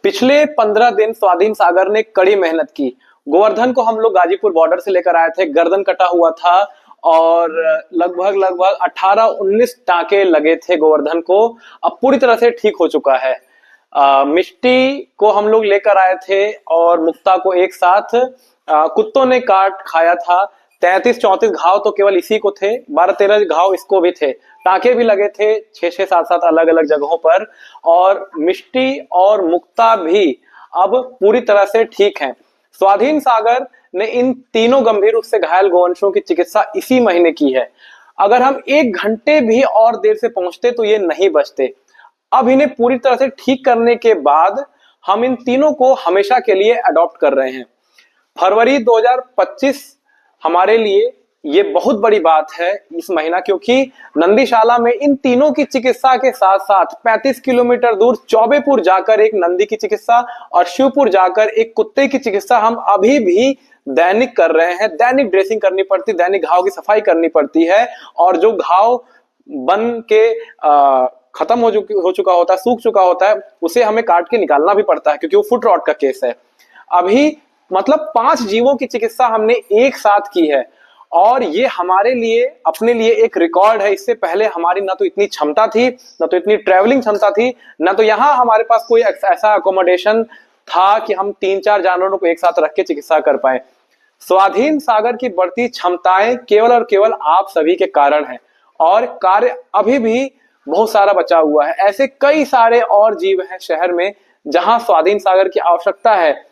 पिछले 15 दिन स्वाधीन सागर ने कड़ी मेहनत की। गोवर्धन को हम लोग गाजीपुर बॉर्डर से लेकर आए थे, गर्दन कटा हुआ था और लगभग लगभग 18-19 टांके लगे थे गोवर्धन को। अब पूरी तरह से ठीक हो चुका है। मिष्टी को हम लोग लेकर आए थे और मुक्ता को एक साथ कुत्तों ने काट खाया था। 33-34 घाव तो केवल इसी को थे, 12-13 घाव इसको भी थे। टांके भी लगे थे 6-6, 7-7 अलग अलग जगहों पर। और मिष्टी और मुक्ता भी अब पूरी तरह से ठीक हैं। स्वाधीन सागर ने इन तीनों गंभीर रूप से घायल गोवंशों की चिकित्सा इसी महीने की है। अगर हम 1 घंटे भी और देर से पहुंचते तो ये नहीं बचते। अब इन्हें पूरी तरह से ठीक करने के बाद हम इन तीनों को हमेशा के लिए अडॉप्ट कर रहे हैं। फरवरी 2025 हमारे लिए ये बहुत बड़ी बात है इस महीना, क्योंकि नंदीशाला में इन तीनों की चिकित्सा के साथ साथ 35 किलोमीटर दूर चौबेपुर जाकर एक नंदी की चिकित्सा और शिवपुर जाकर एक कुत्ते की चिकित्सा हम अभी भी दैनिक कर रहे हैं। दैनिक ड्रेसिंग करनी पड़ती, दैनिक घाव की सफाई करनी पड़ती है। और जो घाव बन के खत्म हो चुका होता है, सूख चुका होता है, उसे हमें काट के निकालना भी पड़ता है, क्योंकि वो फुट रॉट का केस है। अभी मतलब 5 जीवों की चिकित्सा हमने एक साथ की है और ये हमारे लिए, अपने लिए एक रिकॉर्ड है। इससे पहले हमारी ना तो इतनी क्षमता थी, ना तो इतनी ट्रेवलिंग क्षमता थी, ना तो यहाँ हमारे पास कोई ऐसा अकोमोडेशन था कि हम 3-4 जानवरों को एक साथ रख के चिकित्सा कर पाए। स्वाधीन सागर की बढ़ती क्षमताएं केवल और केवल आप सभी के कारण है और कार्य अभी भी बहुत सारा बचा हुआ है। ऐसे कई सारे और जीव हैं शहर में जहां स्वाधीन सागर की आवश्यकता है।